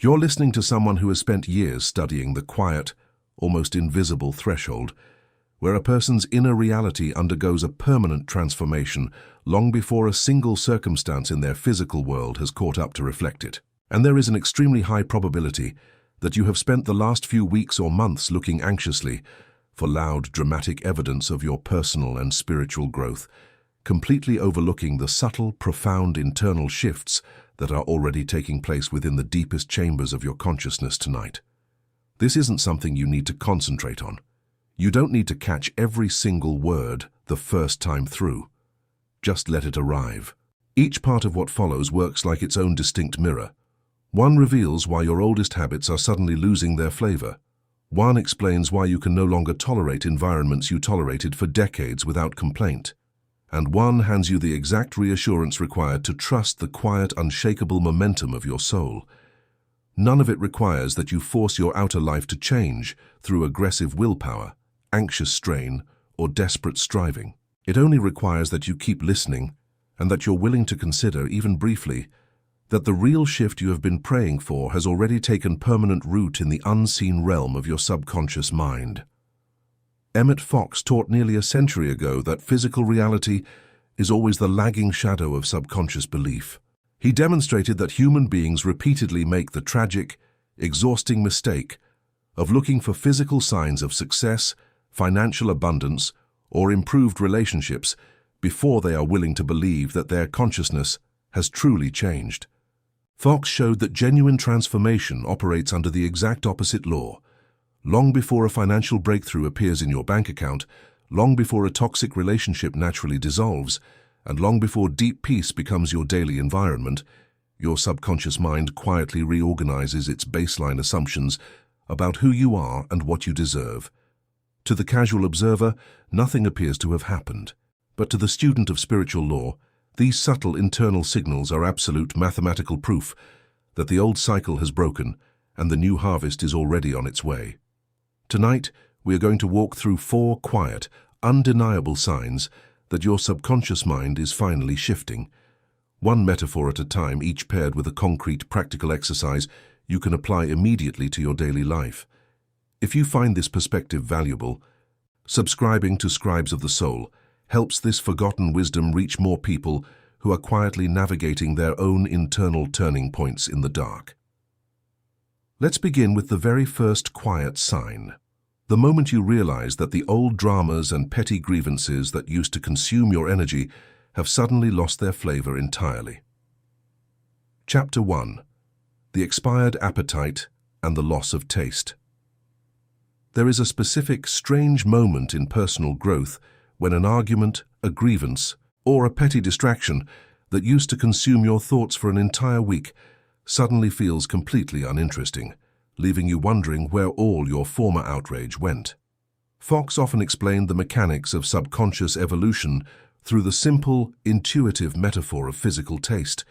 You're listening to someone who has spent years studying the quiet, almost invisible threshold, where a person's inner reality undergoes a permanent transformation long before a single circumstance in their physical world has caught up to reflect it. And there is an extremely high probability that you have spent the last few weeks or months looking anxiously for loud, dramatic evidence of your personal and spiritual growth, completely overlooking the subtle, profound internal shifts that are already taking place within the deepest chambers of your consciousness tonight. This isn't something you need to concentrate on. You don't need to catch every single word the first time through. Just let it arrive. Each part of what follows works like its own distinct mirror. One reveals why your oldest habits are suddenly losing their flavor. One explains why you can no longer tolerate environments you tolerated for decades without complaint. And one hands you the exact reassurance required to trust the quiet, unshakable momentum of your soul. None of it requires that you force your outer life to change through aggressive willpower, anxious strain, or desperate striving. It only requires that you keep listening and that you're willing to consider, even briefly, that the real shift you have been praying for has already taken permanent root in the unseen realm of your subconscious mind. Emmet Fox taught nearly a century ago that physical reality is always the lagging shadow of subconscious belief. He demonstrated that human beings repeatedly make the tragic, exhausting mistake of looking for physical signs of success, financial abundance, or improved relationships before they are willing to believe that their consciousness has truly changed. Fox showed that genuine transformation operates under the exact opposite law. Long before a financial breakthrough appears in your bank account, long before a toxic relationship naturally dissolves, and long before deep peace becomes your daily environment, your subconscious mind quietly reorganizes its baseline assumptions about who you are and what you deserve. To the casual observer, nothing appears to have happened. But to the student of spiritual law, these subtle internal signals are absolute mathematical proof that the old cycle has broken and the new harvest is already on its way. Tonight, we are going to walk through 4 quiet, undeniable signs that your subconscious mind is finally shifting. One metaphor at a time, each paired with a concrete, practical exercise you can apply immediately to your daily life. If you find this perspective valuable, subscribing to Scribes of the Soul helps this forgotten wisdom reach more people who are quietly navigating their own internal turning points in the dark. Let's begin with the very first quiet sign. The moment you realize that the old dramas and petty grievances that used to consume your energy have suddenly lost their flavor entirely. Chapter 1. The expired appetite and the loss of taste. There is a specific, strange moment in personal growth when an argument, a grievance, or a petty distraction that used to consume your thoughts for an entire week suddenly feels completely uninteresting, leaving you wondering where all your former outrage went. Fox often explained the mechanics of subconscious evolution through the simple, intuitive metaphor of physical taste.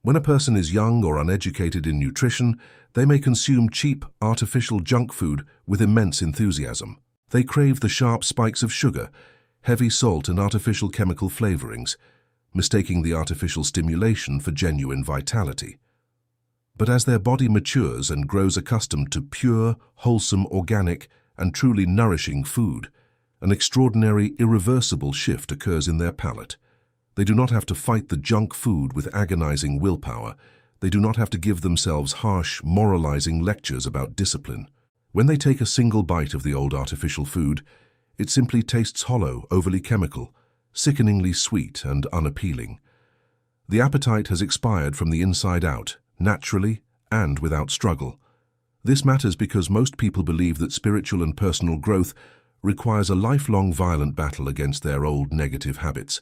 When a person is young or uneducated in nutrition, they may consume cheap, artificial junk food with immense enthusiasm. They crave the sharp spikes of sugar, heavy salt and artificial chemical flavorings, mistaking the artificial stimulation for genuine vitality. But as their body matures and grows accustomed to pure, wholesome, organic, and truly nourishing food, an extraordinary, irreversible shift occurs in their palate. They do not have to fight the junk food with agonizing willpower. They do not have to give themselves harsh, moralizing lectures about discipline. When they take a single bite of the old artificial food, it simply tastes hollow, overly chemical, sickeningly sweet and unappealing. The appetite has expired from the inside out, naturally and without struggle. This matters because most people believe that spiritual and personal growth requires a lifelong violent battle against their old negative habits.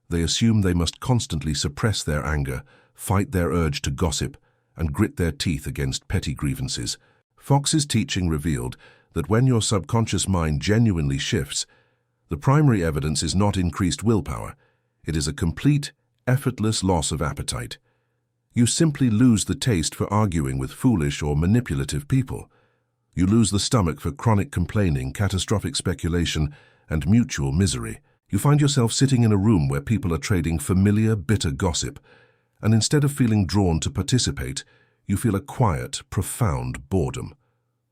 They assume they must constantly suppress their anger, fight their urge to gossip, and grit their teeth against petty grievances. Fox's teaching revealed that when your subconscious mind genuinely shifts, the primary evidence is not increased willpower. It is a complete, effortless loss of appetite. You simply lose the taste for arguing with foolish or manipulative people. You lose the stomach for chronic complaining, catastrophic speculation, and mutual misery. You find yourself sitting in a room where people are trading familiar, bitter gossip, and instead of feeling drawn to participate, You feel a quiet, profound boredom.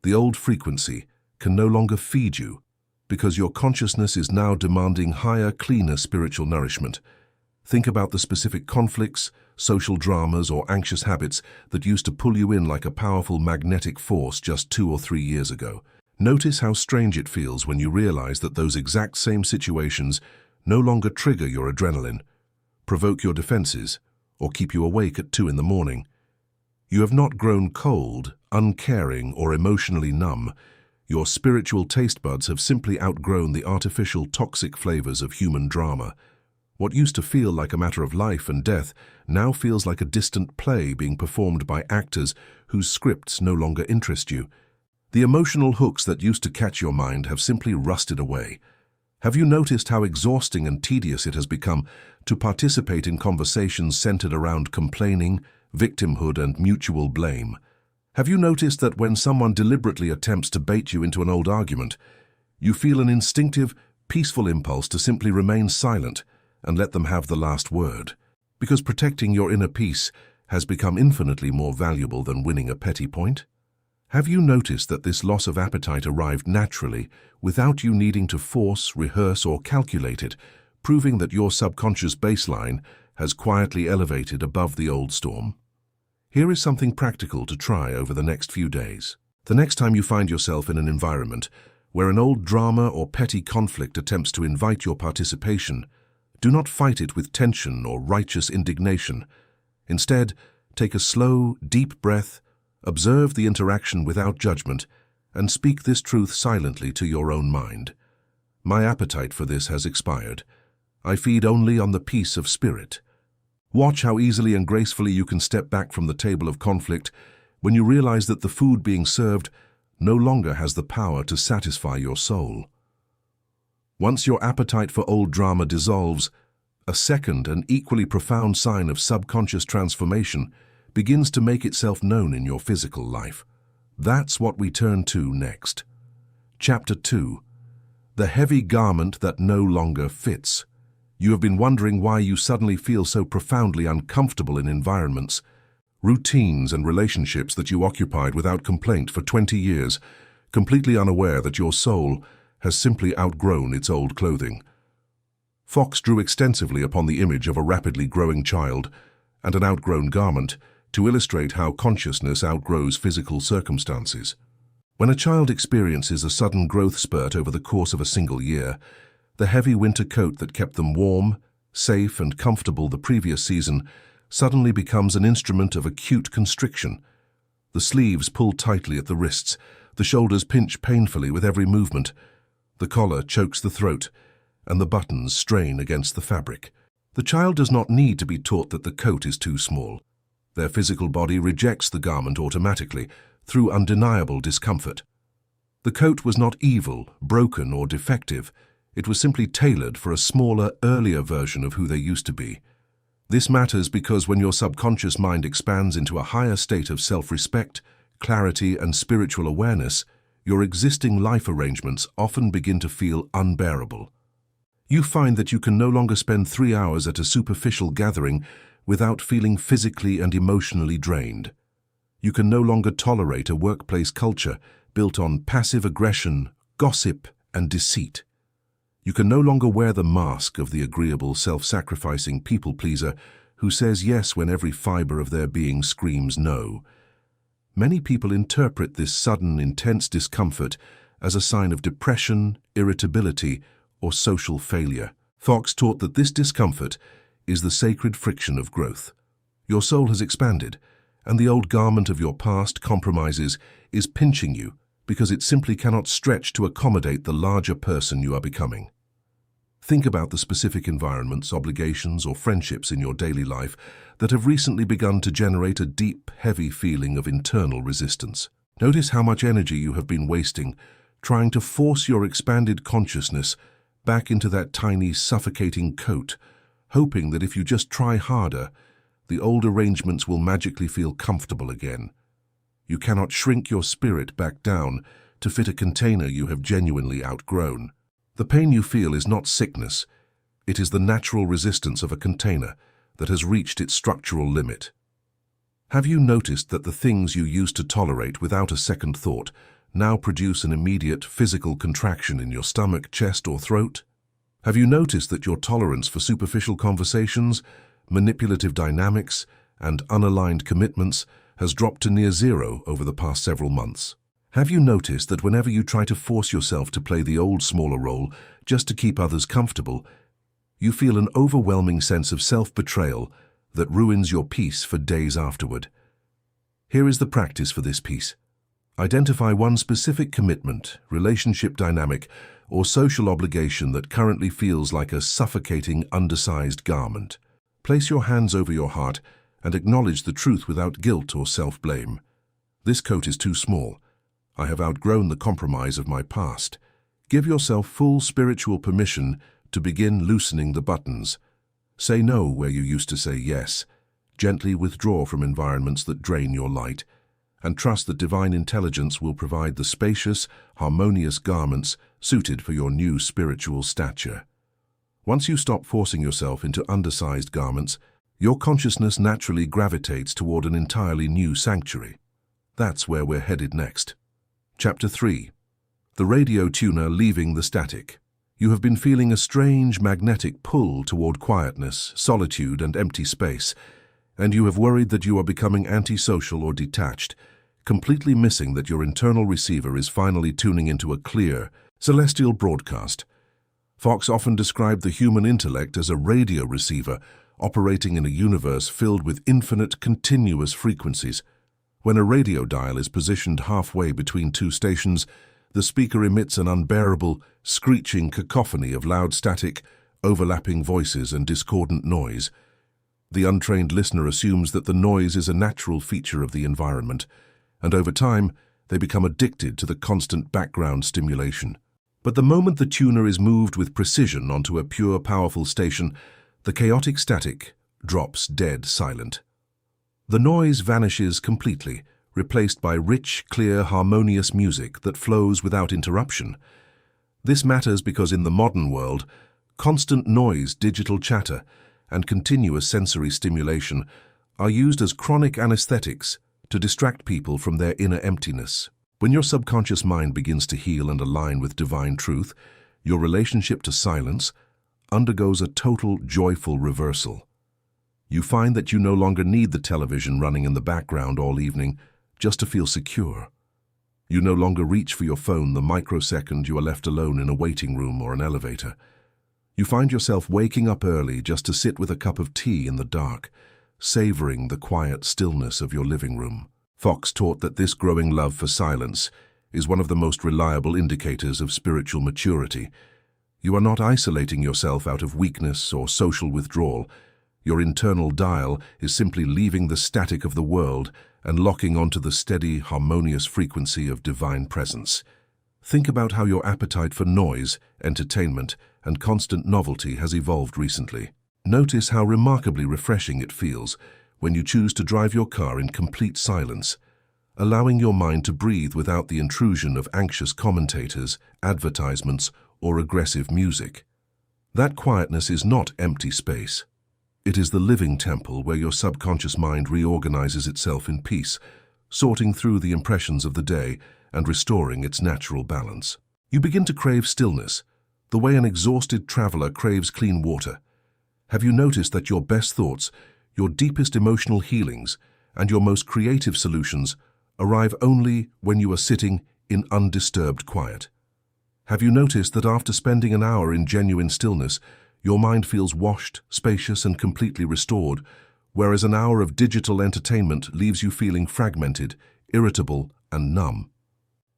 The old frequency can no longer feed you because your consciousness is now demanding higher, cleaner spiritual nourishment. Think about the specific conflicts, social dramas, or anxious habits that used to pull you in like a powerful magnetic force just 2 or 3 years ago. Notice how strange it feels when you realize that those exact same situations no longer trigger your adrenaline, provoke your defenses, or keep you awake at 2 in the morning. You have not grown cold, uncaring, or emotionally numb. Your spiritual taste buds have simply outgrown the artificial, toxic flavors of human drama. What used to feel like a matter of life and death now feels like a distant play being performed by actors whose scripts no longer interest you. The emotional hooks that used to catch your mind have simply rusted away. Have you noticed how exhausting and tedious it has become to participate in conversations centered around complaining, victimhood, and mutual blame? Have you noticed that when someone deliberately attempts to bait you into an old argument, you feel an instinctive, peaceful impulse to simply remain silent and let them have the last word? Because protecting your inner peace has become infinitely more valuable than winning a petty point? Have you noticed that this loss of appetite arrived naturally, without you needing to force, rehearse, or calculate it, proving that your subconscious baseline has quietly elevated above the old storm? Here is something practical to try over the next few days. The next time you find yourself in an environment where an old drama or petty conflict attempts to invite your participation, do not fight it with tension or righteous indignation. Instead, take a slow, deep breath, observe the interaction without judgment, and speak this truth silently to your own mind. My appetite for this has expired. I feed only on the peace of spirit. Watch how easily and gracefully you can step back from the table of conflict when you realize that the food being served no longer has the power to satisfy your soul. Once your appetite for old drama dissolves, a second and equally profound sign of subconscious transformation begins to make itself known in your physical life. That's what we turn to next. Chapter 2. The heavy garment that no longer fits. You have been wondering why you suddenly feel so profoundly uncomfortable in environments, routines, and relationships that you occupied without complaint for 20 years, completely unaware that your soul has simply outgrown its old clothing. Fox drew extensively upon the image of a rapidly growing child and an outgrown garment to illustrate how consciousness outgrows physical circumstances. When a child experiences a sudden growth spurt over the course of a single year, the heavy winter coat that kept them warm, safe, and comfortable the previous season suddenly becomes an instrument of acute constriction. The sleeves pull tightly at the wrists, the shoulders pinch painfully with every movement, the collar chokes the throat, and the buttons strain against the fabric. The child does not need to be taught that the coat is too small. Their physical body rejects the garment automatically, through undeniable discomfort. The coat was not evil, broken, or defective. It was simply tailored for a smaller, earlier version of who they used to be. This matters because when your subconscious mind expands into a higher state of self-respect, clarity, and spiritual awareness, your existing life arrangements often begin to feel unbearable. You find that you can no longer spend 3 hours at a superficial gathering without feeling physically and emotionally drained. You can no longer tolerate a workplace culture built on passive aggression, gossip, and deceit. You can no longer wear the mask of the agreeable, self-sacrificing people-pleaser who says yes when every fiber of their being screams no. Many people interpret this sudden, intense discomfort as a sign of depression, irritability, or social failure. Fox taught that this discomfort is the sacred friction of growth. Your soul has expanded, and the old garment of your past compromises is pinching you because it simply cannot stretch to accommodate the larger person you are becoming. Think about the specific environments, obligations, or friendships in your daily life that have recently begun to generate a deep, heavy feeling of internal resistance. Notice how much energy you have been wasting trying to force your expanded consciousness back into that tiny, suffocating coat, hoping that if you just try harder, the old arrangements will magically feel comfortable again. You cannot shrink your spirit back down to fit a container you have genuinely outgrown. The pain you feel is not sickness. It is the natural resistance of a container that has reached its structural limit. Have you noticed that the things you used to tolerate without a second thought now produce an immediate physical contraction in your stomach, chest, or throat? Have you noticed that your tolerance for superficial conversations, manipulative dynamics, and unaligned commitments has dropped to near zero over the past several months? Have you noticed that whenever you try to force yourself to play the old smaller role just to keep others comfortable, you feel an overwhelming sense of self-betrayal that ruins your peace for days afterward? Here is the practice for this piece. Identify one specific commitment, relationship dynamic, or social obligation that currently feels like a suffocating, undersized garment. Place your hands over your heart and acknowledge the truth without guilt or self-blame. This coat is too small. I have outgrown the compromise of my past. Give yourself full spiritual permission to begin loosening the buttons. Say no where you used to say yes. Gently withdraw from environments that drain your light, and trust that divine intelligence will provide the spacious, harmonious garments suited for your new spiritual stature. Once you stop forcing yourself into undersized garments, your consciousness naturally gravitates toward an entirely new sanctuary. That's where we're headed next. Chapter 3. The radio tuner leaving the static. You have been feeling a strange magnetic pull toward quietness, solitude, and empty space, and you have worried that you are becoming antisocial or detached, completely missing that your internal receiver is finally tuning into a clear, celestial broadcast. Fox often described the human intellect as a radio receiver operating in a universe filled with infinite, continuous frequencies. When a radio dial is positioned halfway between two stations, the speaker emits an unbearable, screeching cacophony of loud static, overlapping voices, and discordant noise. The untrained listener assumes that the noise is a natural feature of the environment, and over time, they become addicted to the constant background stimulation. But the moment the tuner is moved with precision onto a pure, powerful station, the chaotic static drops dead silent. The noise vanishes completely, replaced by rich, clear, harmonious music that flows without interruption. This matters because in the modern world, constant noise, digital chatter, and continuous sensory stimulation are used as chronic anesthetics to distract people from their inner emptiness. When your subconscious mind begins to heal and align with divine truth, your relationship to silence undergoes a total, joyful reversal. You find that you no longer need the television running in the background all evening just to feel secure. You no longer reach for your phone the microsecond you are left alone in a waiting room or an elevator. You find yourself waking up early just to sit with a cup of tea in the dark, savoring the quiet stillness of your living room. Fox taught that this growing love for silence is one of the most reliable indicators of spiritual maturity. You are not isolating yourself out of weakness or social withdrawal. Your internal dial is simply leaving the static of the world and locking onto the steady, harmonious frequency of divine presence. Think about how your appetite for noise, entertainment, and constant novelty has evolved recently. Notice how remarkably refreshing it feels when you choose to drive your car in complete silence, allowing your mind to breathe without the intrusion of anxious commentators, advertisements, or aggressive music. That quietness is not empty space. It is the living temple where your subconscious mind reorganizes itself in peace, sorting through the impressions of the day and restoring its natural balance. You begin to crave stillness, the way an exhausted traveler craves clean water. Have you noticed that your best thoughts, your deepest emotional healings, and your most creative solutions arrive only when you are sitting in undisturbed quiet? Have you noticed that after spending an hour in genuine stillness, your mind feels washed, spacious, and completely restored, whereas an hour of digital entertainment leaves you feeling fragmented, irritable, and numb?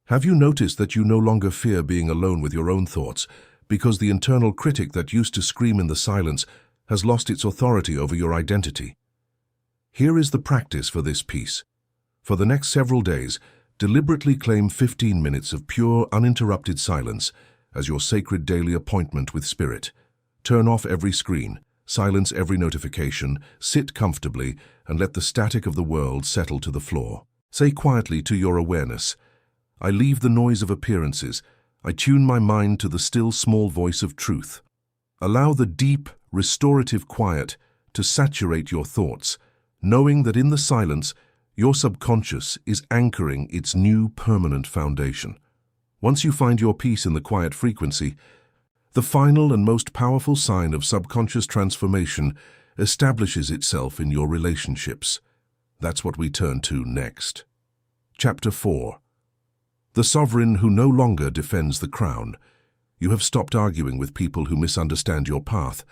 Have you noticed that you no longer fear being alone with your own thoughts, because the internal critic that used to scream in the silence has lost its authority over your identity? Here is the practice for this piece. For the next several days, deliberately claim 15 minutes of pure, uninterrupted silence as your sacred daily appointment with Spirit. Turn off every screen, silence every notification, sit comfortably, and let the static of the world settle to the floor. Say quietly to your awareness, I leave the noise of appearances. I tune my mind to the still small voice of truth. Allow the deep, restorative quiet to saturate your thoughts, knowing that in the silence, your subconscious is anchoring its new permanent foundation. Once you find your peace in the quiet frequency, the final and most powerful sign of subconscious transformation establishes itself in your relationships. That's what we turn to next. Chapter 4. The sovereign who no longer defends the crown. You have stopped arguing with people who misunderstand your path,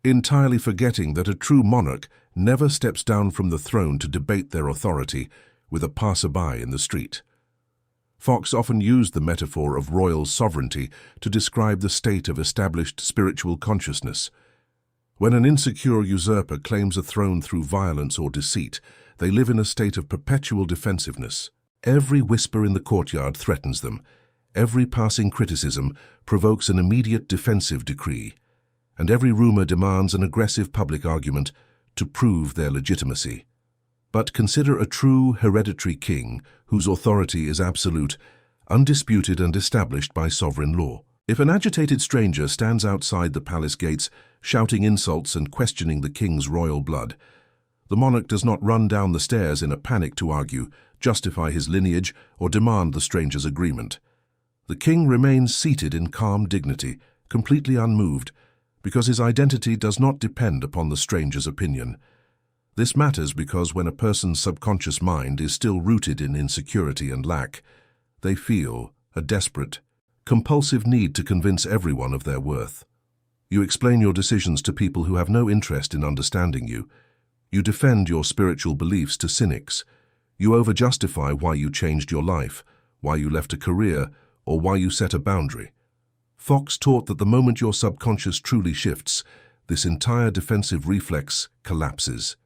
entirely forgetting that a true monarch never steps down from the throne to debate their authority with a passerby in the street. Fox often used the metaphor of royal sovereignty to describe the state of established spiritual consciousness. When an insecure usurper claims a throne through violence or deceit, they live in a state of perpetual defensiveness. Every whisper in the courtyard threatens them. Every passing criticism provokes an immediate defensive decree, and every rumor demands an aggressive public argument to prove their legitimacy. But consider a true hereditary king whose authority is absolute, undisputed and established by sovereign law. If an agitated stranger stands outside the palace gates, shouting insults and questioning the king's royal blood, the monarch does not run down the stairs in a panic to argue, justify his lineage, or demand the stranger's agreement. The king remains seated in calm dignity, completely unmoved, because his identity does not depend upon the stranger's opinion. This matters because when a person's subconscious mind is still rooted in insecurity and lack, they feel a desperate, compulsive need to convince everyone of their worth. You explain your decisions to people who have no interest in understanding you. You defend your spiritual beliefs to cynics. You over-justify why you changed your life, why you left a career, or why you set a boundary. Fox taught that the moment your subconscious truly shifts, this entire defensive reflex collapses.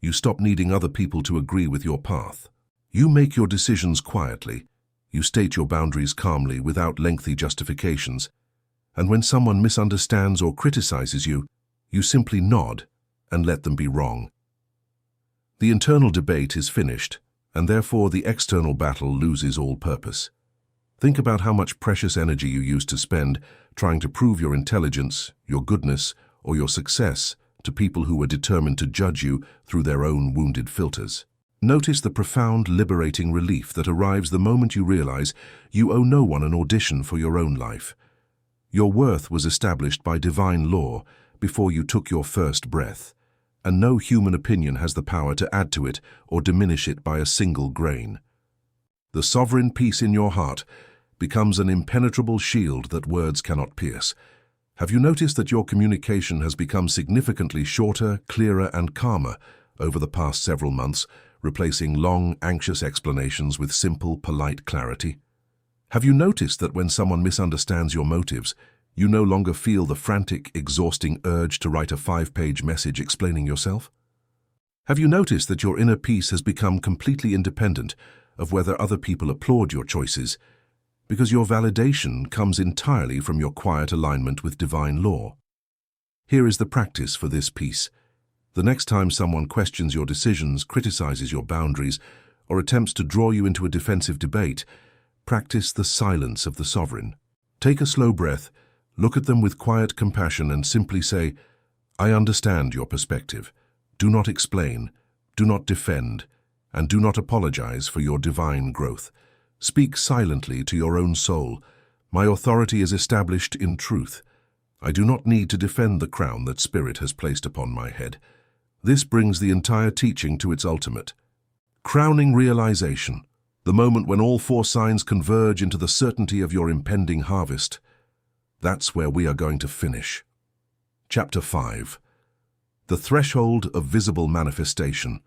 You stop needing other people to agree with your path. You make your decisions quietly. You state your boundaries calmly without lengthy justifications. And when someone misunderstands or criticizes you, you simply nod and let them be wrong. The internal debate is finished, and therefore the external battle loses all purpose. Think about how much precious energy you used to spend trying to prove your intelligence, your goodness, or your success to people who were determined to judge you through their own wounded filters. Notice the profound, liberating relief that arrives the moment you realize you owe no one an audition for your own life. Your worth was established by divine law before you took your first breath, and no human opinion has the power to add to it or diminish it by a single grain. The sovereign peace in your heart becomes an impenetrable shield that words cannot pierce. Have you noticed that your communication has become significantly shorter, clearer, and calmer over the past several months, replacing long, anxious explanations with simple, polite clarity? Have you noticed that when someone misunderstands your motives, you no longer feel the frantic, exhausting urge to write a 5-page message explaining yourself? Have you noticed that your inner peace has become completely independent of whether other people applaud your choices, because your validation comes entirely from your quiet alignment with divine law? Here is the practice for this peace. The next time someone questions your decisions, criticizes your boundaries, or attempts to draw you into a defensive debate, practice the silence of the sovereign. Take a slow breath, look at them with quiet compassion, and simply say, "I understand your perspective. Do not explain, do not defend, and do not apologize for your divine growth. Speak silently to your own soul. My authority is established in truth. I do not need to defend the crown that Spirit has placed upon my head." This brings the entire teaching to its ultimate. Crowning realization, the moment when all 4 signs converge into the certainty of your impending harvest. That's where we are going to finish. Chapter 5. The threshold of visible manifestation.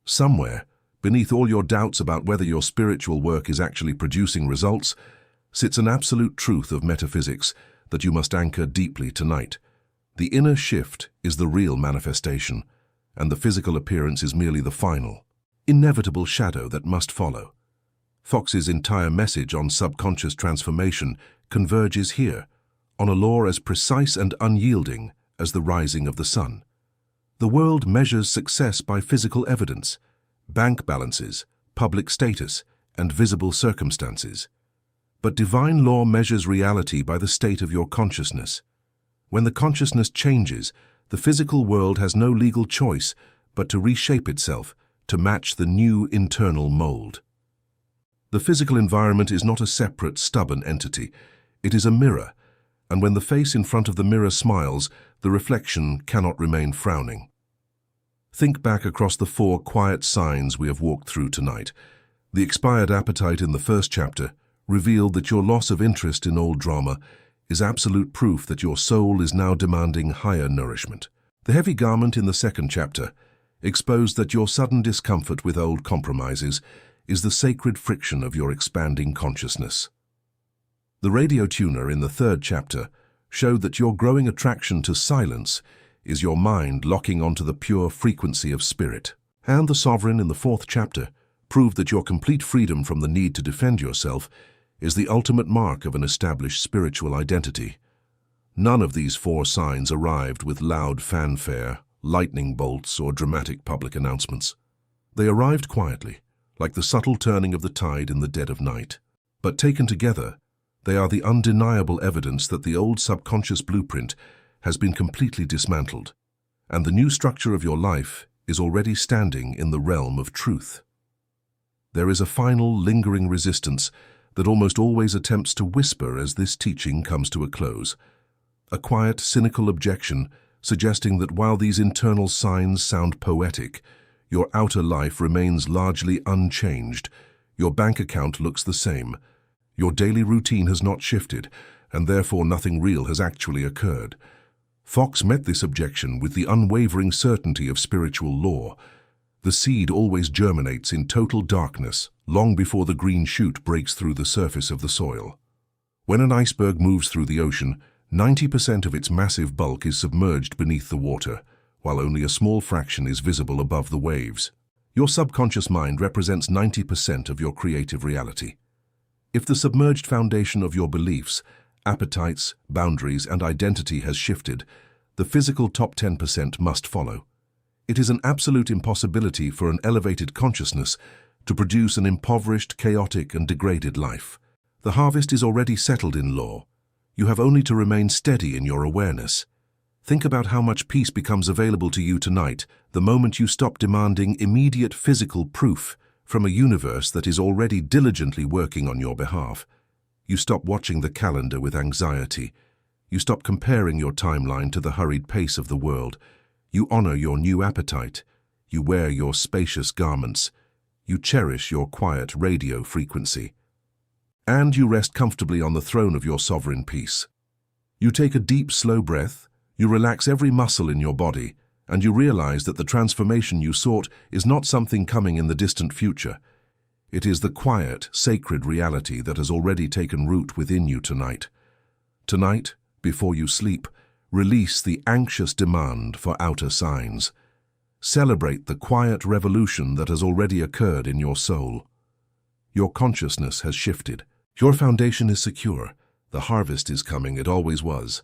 Somewhere, beneath all your doubts about whether your spiritual work is actually producing results, sits an absolute truth of metaphysics that you must anchor deeply tonight. The inner shift is the real manifestation, and the physical appearance is merely the final, inevitable shadow that must follow. Fox's entire message on subconscious transformation converges here, on a law as precise and unyielding as the rising of the sun. The world measures success by physical evidence, bank balances, public status, and visible circumstances. But divine law measures reality by the state of your consciousness. When the consciousness changes, the physical world has no legal choice but to reshape itself to match the new internal mold. The physical environment is not a separate, stubborn entity. It is a mirror, and when the face in front of the mirror smiles, the reflection cannot remain frowning. Think back across the 4 quiet signs we have walked through tonight. The expired appetite in the first chapter revealed that your loss of interest in old drama is absolute proof that your soul is now demanding higher nourishment. The heavy garment in the second chapter exposed that your sudden discomfort with old compromises is the sacred friction of your expanding consciousness. The radio tuner in the third chapter showed that your growing attraction to silence is your mind locking onto the pure frequency of spirit. And the sovereign in the fourth chapter proved that your complete freedom from the need to defend yourself is the ultimate mark of an established spiritual identity. None of these 4 signs arrived with loud fanfare, lightning bolts, or dramatic public announcements. They arrived quietly, like the subtle turning of the tide in the dead of night. But taken together, they are the undeniable evidence that the old subconscious blueprint has been completely dismantled, and the new structure of your life is already standing in the realm of truth. There is a final, lingering resistance that almost always attempts to whisper as this teaching comes to a close. A quiet, cynical objection suggesting that while these internal signs sound poetic, your outer life remains largely unchanged. Your bank account looks the same. Your daily routine has not shifted, and therefore nothing real has actually occurred. Fox met this objection with the unwavering certainty of spiritual law. The seed always germinates in total darkness, long before the green shoot breaks through the surface of the soil. When an iceberg moves through the ocean, 90% of its massive bulk is submerged beneath the water, while only a small fraction is visible above the waves. Your subconscious mind represents 90% of your creative reality. If the submerged foundation of your beliefs, appetites, boundaries, and identity has shifted, the physical top 10% must follow. It is an absolute impossibility for an elevated consciousness to produce an impoverished, chaotic, and degraded life. The harvest is already settled in law. You have only to remain steady in your awareness. Think about how much peace becomes available to you tonight the moment you stop demanding immediate physical proof from a universe that is already diligently working on your behalf. You stop watching the calendar with anxiety. You stop comparing your timeline to the hurried pace of the world. You honor your new appetite. You wear your spacious garments. You cherish your quiet radio frequency. And you rest comfortably on the throne of your sovereign peace. You take a deep, slow breath. You relax every muscle in your body, and you realize that the transformation you sought is not something coming in the distant future. It is the quiet, sacred reality that has already taken root within you tonight. Tonight, before you sleep, release the anxious demand for outer signs. Celebrate the quiet revolution that has already occurred in your soul. Your consciousness has shifted. Your foundation is secure. The harvest is coming, it always was.